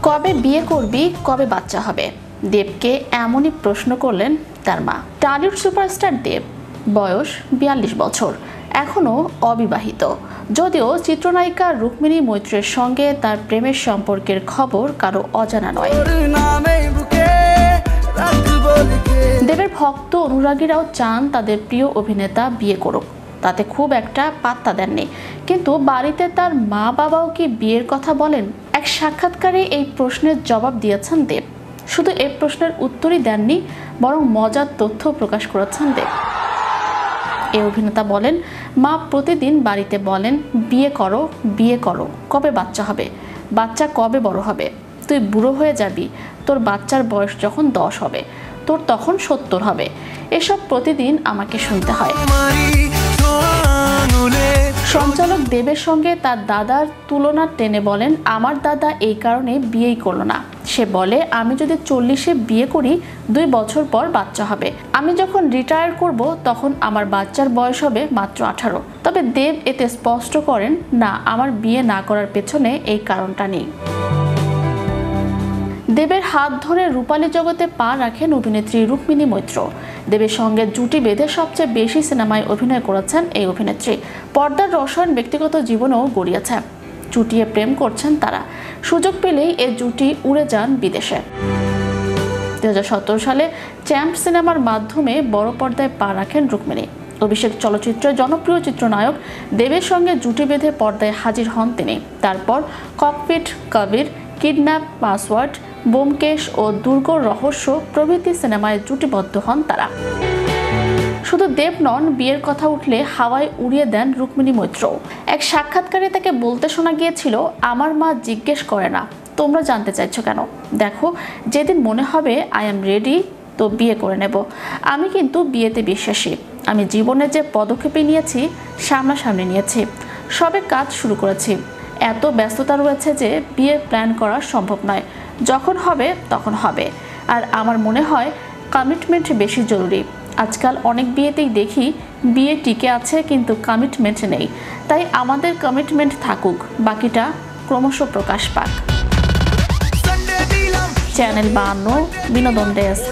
কবে বিয়ে করবি, কবে বাচ্চা হবে? দেবকে এমনই প্রশ্ন করলেন তার মা। টলিউড সুপারস্টার দেব, বয়স 42 বছর, এখনও অবিবাহিত। যদিও চিত্রনায়িকা রুক্মিণী মৈত্রের সঙ্গে তার প্রেমের সম্পর্কের খবর কারো অজানা নয়। দেবের ভক্ত অনুরাগীরাও চান তাদের প্রিয় অভিনেতা বিয়ে করুক, তাতে খুব একটা পাত্তা দেননি। কিন্তু বাড়িতে তার মা বাবাও কি বিয়ের কথা বলেন? এক সাক্ষাৎকারে এই প্রশ্নের জবাব দিয়েছেন দেব। শুধু এই প্রশ্নের উত্তরই দেননি, বরং মজার তথ্য প্রকাশ করেছেন দেব। এই অভিনেতা বলেন, মা প্রতিদিন বাড়িতে বলেন, বিয়ে করো, বিয়ে করো, কবে বাচ্চা হবে, বাচ্চা কবে বড় হবে, তুই বুড়ো হয়ে যাবি, তোর বাচ্চার বয়স যখন 10 হবে, তোর তখন 70 হবে, এসব প্রতিদিন আমাকে শুনতে হয়। সঞ্চালক দেবের সঙ্গে তার দাদার তুলনা টেনে বলেন, আমার দাদা এই কারণে বিয়েই করলো না। সে বলে, আমি যদি 40-এ বিয়ে করি, 2 বছর পর বাচ্চা হবে। আমি যখন রিটায়ার করব, তখন আমার বাচ্চার বয়স হবে মাত্র 18। তবে দেব এতে স্পষ্ট করেন, না, আমার বিয়ে না করার পেছনে এই কারণটা নেই। দেবের হাত ধরে রূপালী জগতে পা রাখেন অভিনেত্রী রুক্মিণী মৈত্র। দেবের সঙ্গে জুটি বেঁধে সবচেয়ে বেশি সিনেমায় অভিনয় করেছেন এই অভিনেত্রী। পর্দার রসায়ন ব্যক্তিগত জীবনেও গড়িয়েছে। চুটিয়ে প্রেম করছেন তারা। সুযোগ পেলেই এ জুটি উড়ে যান বিদেশে। 2017 সালে চ্যাম্প সিনেমার মাধ্যমে বড় পর্দায় পা রাখেন রুক্মিণী। অভিষেক চলচ্চিত্রের জনপ্রিয় চিত্রনায়ক দেবের সঙ্গে জুটি বেঁধে পর্দায় হাজির হন তিনি। তারপর ককপিট, কবির, কিডন্যাপ, পাসওয়ার্ড, ব্যোমকেশ ও দুর্গর রহস্য প্রভৃতি সিনেমায় জুটিবদ্ধ হন তারা। শুধু দেব নন, বিয়ের কথা উঠলে হাওয়ায় উড়িয়ে দেন রুক্মিণী মৈত্র। এক সাক্ষাৎকারে তাকে বলতে শোনা গিয়েছিল, আমার মা জিজ্ঞেস করে না তোমরা জানতে চাইছো কেন, দেখো যেদিন মনে হবে আই এম রেডি, তো বিয়ে করে নেব। আমি কিন্তু বিয়েতে বিশ্বাসী। আমি জীবনে যে পদক্ষেপে নিয়েছি, সামনাসামনি নিয়েছি, সবে কাজ শুরু করেছি। এত ব্যস্ততা রয়েছে যে বিয়ে প্ল্যান করা সম্ভব নয়। যখন হবে তখন হবে। আর আমার মনে হয় কমিটমেন্ট বেশি জরুরি। আজকাল অনেক বিয়েতেই দেখি বিয়ে টিকে আছে কিন্তু কমিটমেন্ট নেই। তাই আমাদের কমিটমেন্ট থাকুক, বাকিটা ক্রমশ প্রকাশ পাক। চ্যানেল 52 বিনোদন ডেস্ক।